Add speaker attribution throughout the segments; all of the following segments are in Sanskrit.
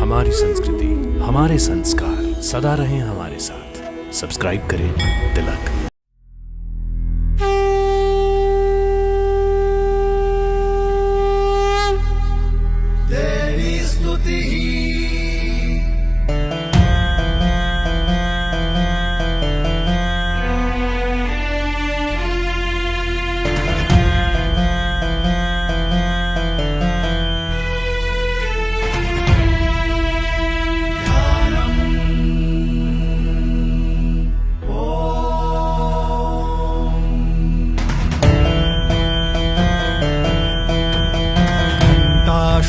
Speaker 1: हमारी संस्कृति, हमारे संस्कार सदा रहें हमारे साथ। सब्सक्राइब करें तिलक।
Speaker 2: देवी स्तुति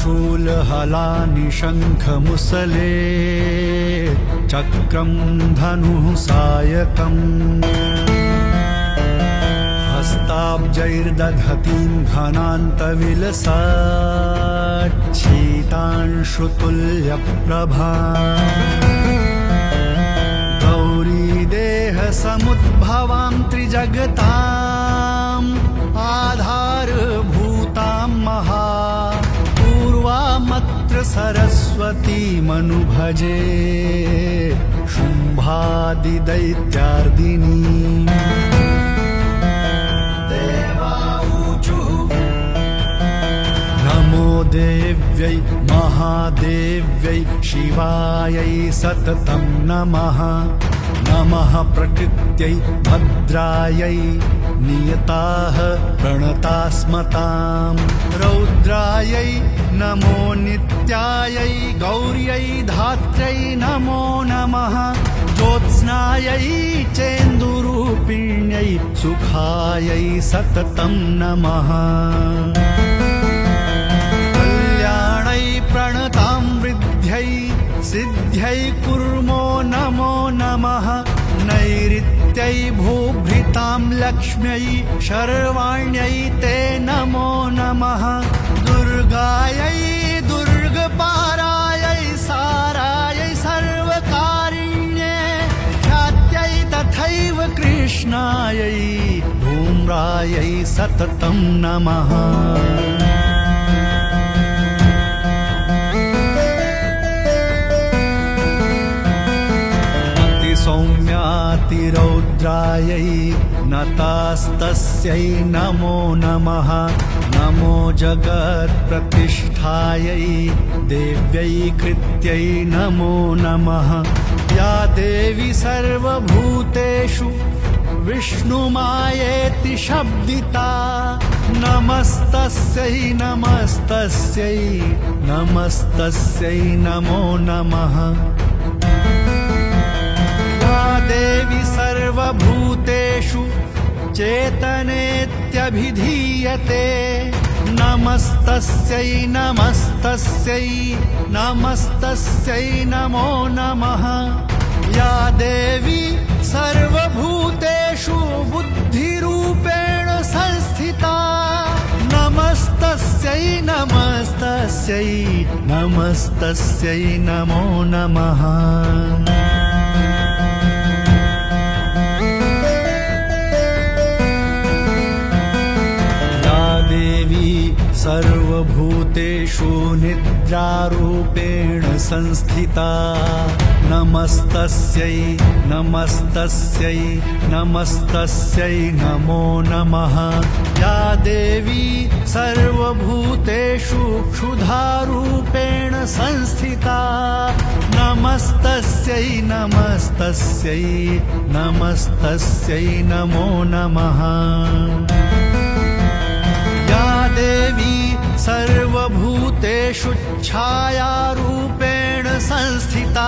Speaker 2: शूलहलानि शङ्खमुसले चक्रं धनुः सायकम् हस्ताब्जैर्दधतीं घनान्तविलसाच्छीतांशुतुल्यप्रभा गौरीदेहसमुद्भवां त्रिजगताम् आधारभूतां महा पूर्वामत्र सरस्वतीमनुभजे शुम्भादिदैत्यार्दिनी देवाऊचुः नमो देव्यै महादेव्यै शिवायै सततं नमः नमः प्रकृत्यै भद्रायै नियताः प्रणतास्मतां रौद्रायै नमो नित्यायै गौर्यै धात्र्यै नमो नमः ज्योत्स्नायै चेन्दुरूपिण्यै सुखायै सततं नमः कल्याणै प्रणतां वृद्ध्यै सिद्ध्यै कुर्मो नमो नमः नैऋत्यै भूभृतां लक्ष्म्यै शर्वाण्यै ते नमो नमः दुर्गायै दुर्गपारायै सारायै सर्वकारिण्ये ख्यात्यै तथैव कृष्णायै धूम्रायै सततं नमः सौम्यातिरौद्रायै नतास्तस्यै नमो नमः नमो जगत्प्रतिष्ठायै देव्यै कृत्यै नमो नमः या देवी सर्वभूतेषु विष्णुमायेति शब्दिता नमस्तस्यै नमस्तस्यै नमस्तस्यै नमो नमः देवी सर्वभूतेषु चेतनेत्यभिधीयते नमस्तस्यै नमस्तस्यै नमस्तस्यै नमो नमः या देवी सर्वभूतेषु बुद्धिरूपेण संस्थिता नमस्तस्यै नमस्तस्यै नमस्तस्यै नमो नमः सर्वभूतेषु निद्रारूपेण संस्थिता नमस्तस्यै नमस्तस्यै नमस्तस्यै नमो नमः या देवी सर्वभूतेषु क्षुधारूपेण संस्थिता नमस्तस्यै नमस्तस्यै नमस्तस्यै नमो नमः देवी सर्वभूतेषु छायारूपेण संस्थिता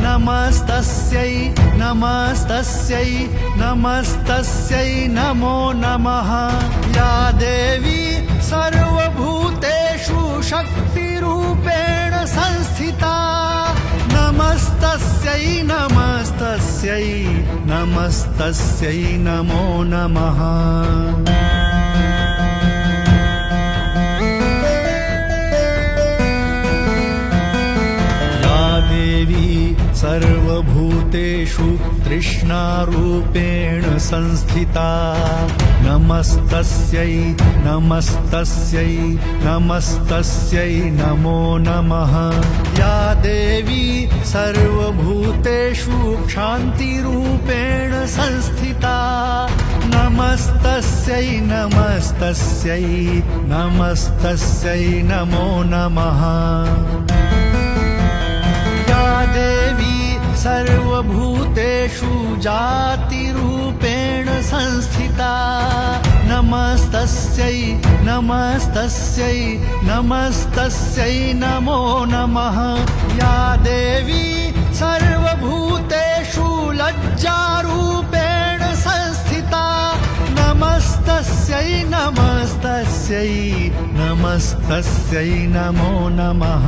Speaker 2: नमस्तस्यै नमस्तस्यै नमस्तस्यै नमो नमः या देवी सर्वभूतेषु शक्तिरूपेण संस्थिता नमस्तस्यै नमस्तस्यै नमस्तस्यै नमो नमः सर्वभूतेषु तृष्णारूपेण संस्थिता नमस्तस्यै नमस्तस्यै नमस्तस्यै नमो नमः या सर्वभूतेषु क्षान्तिरूपेण संस्थिता नमस्तस्यै नमस्तस्यै नमस्तस्यै नमो नमः या देवी सर्वभूतेषु जातिरूपेण संस्थिता नमस्तस्यै नमस्तस्यै नमस्तस्यै नमो नमः या देवी सर्वभूतेषु लज्जारूपेण संस्थिता नमस्तस्यै नमस्तस्यै नमस्तस्यै नमो नमः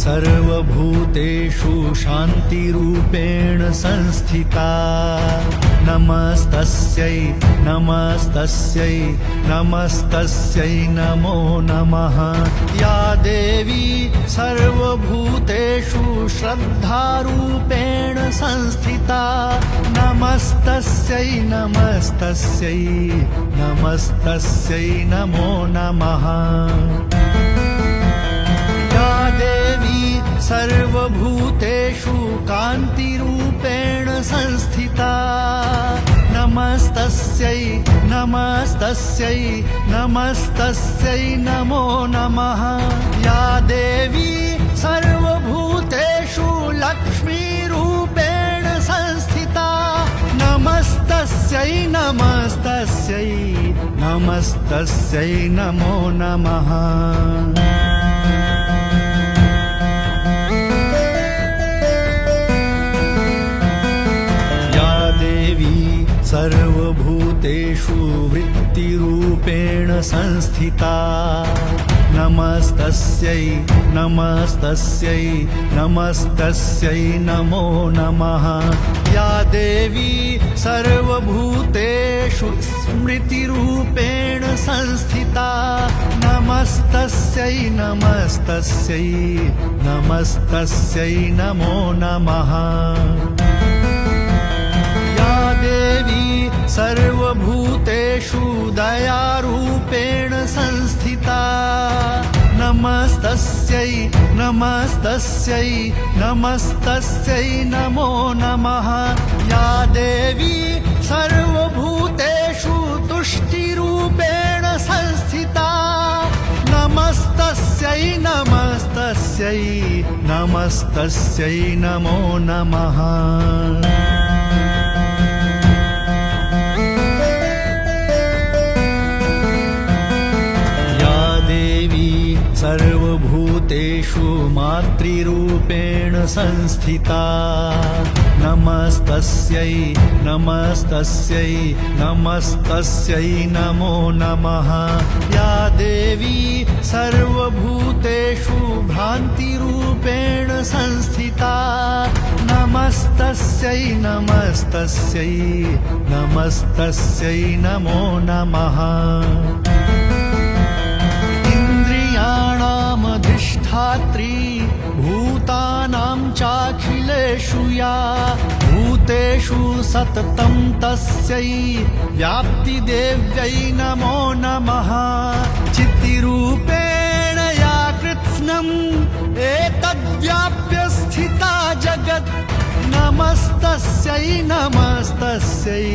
Speaker 2: सर्वभूतेषु शान्तिरूपेण संस्थिता नमस्तस्यै नमस्तस्यै नमस्तस्यै नमो नमः या देवी सर्वभूतेषु श्रद्धारूपेण संस्थिता नमस्तस्यै नमस्तस्यै नमस्तस्यै नमो नमः या देवी सर्वभूतेषु कान्तिरूपेण संस्थिता नमस्तस्यै नमस्तस्यै नमस्तस्यै नमो नमः या देवी सर्वभूतेषु लक्ष्मीरूपेण संस्थिता नमस्तस्यै नमस्तस्यै नमस्तस्यै नमो नमः सर्वभूतेषु वृत्तिरूपेण संस्थिता नमस्तस्यै नमस्तस्यै नमस्तस्यै नमो नमः या देवी सर्वभूतेषु स्मृतिरूपेण संस्थिता नमस्तस्यै नमस्तस्यै नमस्तस्यै नमो नमः देवी सर्वभूतेषु दयारूपेण संस्थिता नमस्तस्यै नमस्तस्यै नमस्तस्यै नमो नमः या देवी सर्वभूतेषु तुष्टिरूपेण संस्थिता नमस्तस्यै नमस्तस्यै नमस्तस्यै नमो नमः सर्वभूतेषु मातृरूपेण संस्थिता नमस्तस्यै नमस्तस्यै नमस्तस्यै नमो नमः या देवी सर्वभूतेषु भ्रान्तिरूपेण संस्थिता नमस्तस्यै नमस्तस्यै नमस्तस्यै नमो नमः अधिष्ठात्री भूतानां चाखिलेषु या भूतेषु सततं तस्यै व्याप्तिदेव्यै नमो नमः चित्तिरूपेण या कृत्स्नम् एतद्व्याप्य स्थिता जगत् नमस्तस्यै नमस्तस्यै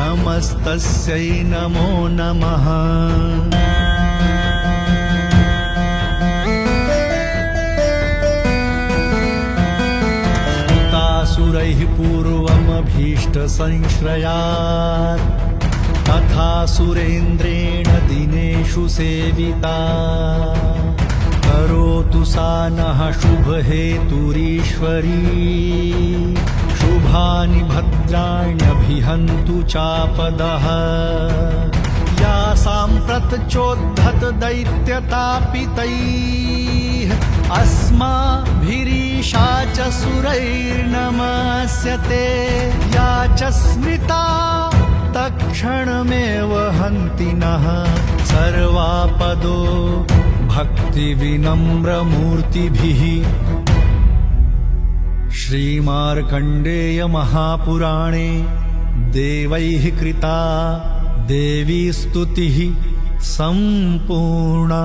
Speaker 2: नमस्तस्यै नमो नमः सुरैः पूर्वमभीष्टसंश्रयात् तथा सुरेन्द्रेण दिनेषु सेविता करोतु सा नः शुभहेतुरीश्वरी शुभानि भद्राण्यभिहन्तु चापदः या साम्प्रतचोद्धत दैत्यतापितैः अस्माभिरीशा च सुरैर्नमस्यते या च स्मृता तत्क्षणमेव हन्ति नः सर्वापदो भक्तिविनम्रमूर्तिभिः श्रीमार्कण्डेय महापुराणे देवैः कृता देवी स्तुतिः सम्पूर्णा।